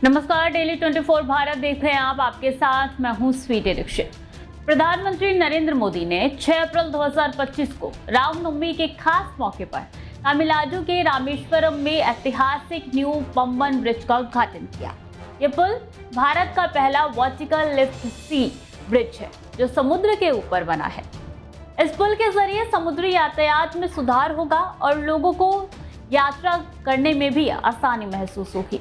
नमस्कार, डेली 24 भारत देख रहे हैं आप। आपके साथ मैं हूं स्वीटी दीक्षित। प्रधानमंत्री नरेंद्र मोदी ने 6 अप्रैल 2025 को रामनवमी के खास मौके पर तमिलनाडु के रामेश्वरम में ऐतिहासिक न्यू पंबन ब्रिज का उद्घाटन किया। ये पुल भारत का पहला वर्टिकल लिफ्ट सी ब्रिज है जो समुद्र के ऊपर बना है। इस पुल के जरिए समुद्री यातायात में सुधार होगा और लोगों को यात्रा करने में भी आसानी महसूस होगी।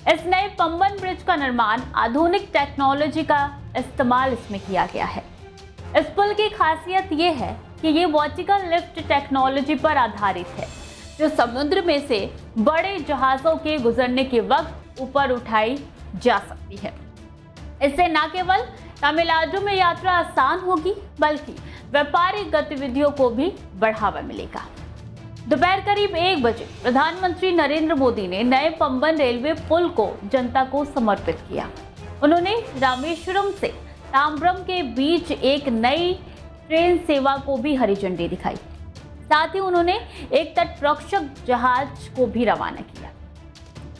इस नए पंबन ब्रिज का निर्माण आधुनिक टेक्नोलॉजी का इस्तेमाल इसमें किया गया है। इस पुल की खासियत ये है कि ये वर्टिकल लिफ्ट टेक्नोलॉजी पर आधारित है जो समुद्र में से बड़े जहाज़ों के गुजरने के वक्त ऊपर उठाई जा सकती है। इससे न केवल तमिलनाडु में यात्रा आसान होगी बल्कि व्यापारिक गतिविधियों को भी बढ़ावा मिलेगा। दोपहर करीब 1 बजे प्रधानमंत्री नरेंद्र मोदी ने नए पंबन रेलवे पुल को जनता को समर्पित किया। उन्होंने रामेश्वरम से तांबरम के बीच एक नई ट्रेन सेवा को भी हरी झंडी दिखाई। साथ ही उन्होंने एक तटरक्षक जहाज को भी रवाना किया।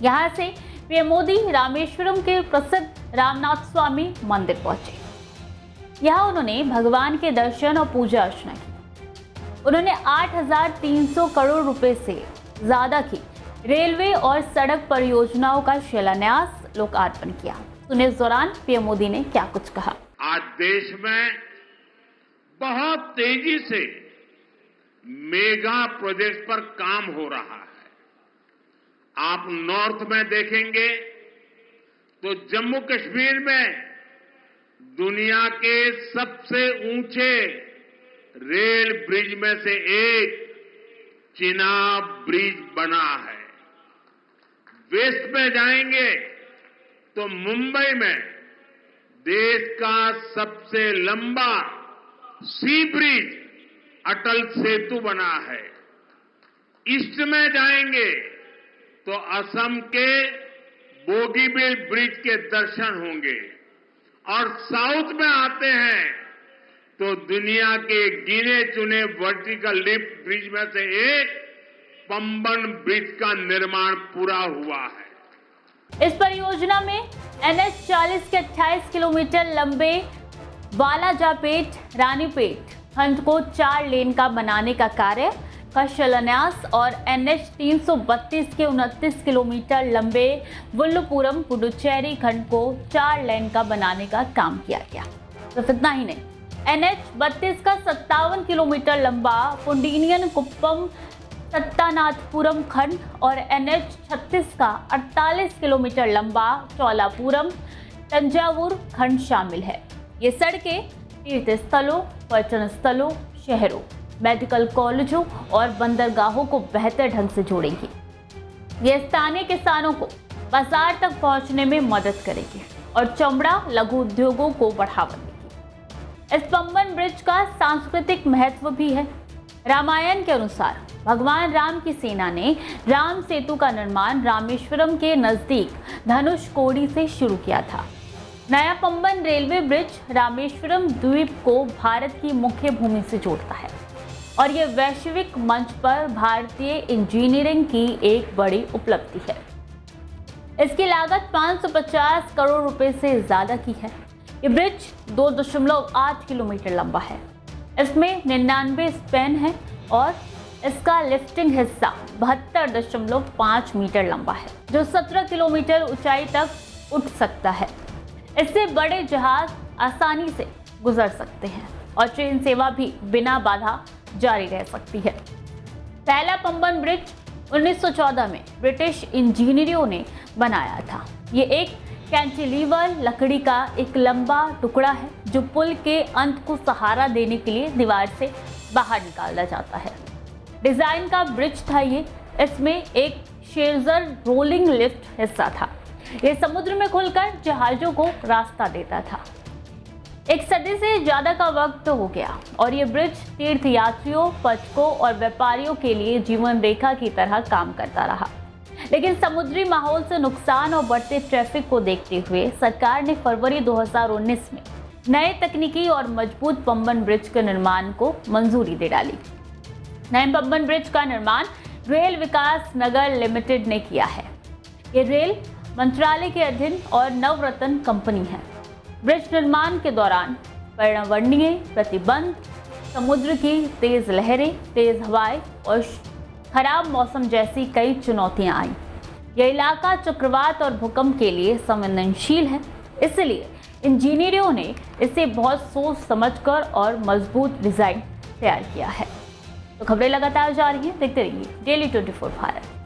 यहां से पीएम मोदी रामेश्वरम के प्रसिद्ध रामनाथ स्वामी मंदिर पहुंचे। यहां उन्होंने भगवान के दर्शन और पूजा अर्चना की। उन्होंने 8,300 करोड़ रुपए से ज्यादा की रेलवे और सड़क परियोजनाओं का शिलान्यास लोकार्पण किया। सुनिए इस दौरान पीएम मोदी ने क्या कुछ कहा। आज देश में बहुत तेजी से मेगा प्रोजेक्ट पर काम हो रहा है। आप नॉर्थ में देखेंगे तो जम्मू कश्मीर में दुनिया के सबसे ऊंचे रेल ब्रिज में से एक चिनाब ब्रिज बना है। वेस्ट में जाएंगे तो मुंबई में देश का सबसे लंबा सी ब्रिज अटल सेतु बना है। ईस्ट में जाएंगे तो असम के बोगीबील ब्रिज के दर्शन होंगे और साउथ में आते हैं तो दुनिया के गिने चुने वर्टिकल लिफ्ट ब्रिज में से एक पंबन ब्रिज का निर्माण पूरा हुआ है। इस परियोजना में NH 40 के 28 किलोमीटर लंबे वालाजापेट रानीपेट खंड को 4 लेन का बनाने का कार्य का शिलान्यास और NH 332 के 29 किलोमीटर लंबे वुल्लुपुरम पुडुचेरी खंड को 4 लेन का बनाने का काम किया गया। सिर्फ इतना ही नहीं, NH 32 का 57 किलोमीटर लंबा पुंडिनियन कुप्पम सत्तानाथपुरम खंड और NH 36 का 48 किलोमीटर लंबा चौलापुरम तंजावुर खंड शामिल है। ये सड़कें तीर्थ स्थलों, पर्यटन स्थलों, शहरों, मेडिकल कॉलेजों और बंदरगाहों को बेहतर ढंग से जोड़ेंगी। ये स्थानीय किसानों को बाजार तक पहुंचने में मदद करेगी और चमड़ा लघु उद्योगों को बढ़ावा देगी। इस पंबन ब्रिज का सांस्कृतिक महत्व भी है। रामायण के अनुसार भगवान राम की सेना ने राम सेतु का निर्माण रामेश्वरम के नजदीक धनुषकोडी से शुरू किया था। नया पंबन रेलवे ब्रिज रामेश्वरम द्वीप को भारत की मुख्य भूमि से जोड़ता है और ये वैश्विक मंच पर भारतीय इंजीनियरिंग की एक बड़ी उपलब्धि है। इसकी लागत 550 करोड़ रुपए से ज्यादा की है। ये ब्रिज 2.8 किलोमीटर लंबा है। इसमें 99 स्पैन है और इसका लिफ्टिंग हिस्सा 72.5 मीटर लंबा है जो 17 किलोमीटर ऊंचाई तक उठ सकता है। इससे बड़े जहाज आसानी से गुजर सकते हैं और ट्रेन सेवा भी बिना बाधा जारी रह सकती है। पहला पंबन ब्रिज 1914 में ब्रिटिश इंजीनियरों ने बनाया था। ये एक कैंटिलीवर लकड़ी का एक लंबा टुकड़ा है जो पुल के अंत को सहारा देने के लिए दीवार से बाहर निकाला जाता है। डिजाइन का ब्रिज था ये। इसमें एक शेरजर रोलिंग लिफ्ट हिस्सा था। ये समुद्र में खुलकर जहाजों को रास्ता देता था। 1 सदी से ज्यादा का वक्त हो गया और ये ब्रिज तीर्थ यात्रियों, पर्यटकों और व्यापारियों के लिए जीवन रेखा की तरह काम करता रहा। लेकिन समुद्री माहौल से नुकसान और बढ़ते ट्रैफिक को देखते हुए सरकार ने फरवरी 2019 में नए तकनीकी और मजबूत पंबन ब्रिज के निर्माण को मंजूरी दे डाली। नए पंबन ब्रिज का निर्माण रेल विकास नगर लिमिटेड ने किया है। ये रेल मंत्रालय के अधीन और नवरत्न कंपनी है। ब्रिज निर्माण के दौरान पर्यावरणीय प्रतिबंध, समुद्र की तेज लहरें, तेज हवाएं और खराब मौसम जैसी कई चुनौतियां आई। यह इलाका चक्रवात और भूकंप के लिए संवेदनशील है, इसलिए इंजीनियरों ने इसे बहुत सोच समझकर और मजबूत डिजाइन तैयार किया है। तो खबरें लगातार जारी हैं, देखते रहिए डेली 24 भारत।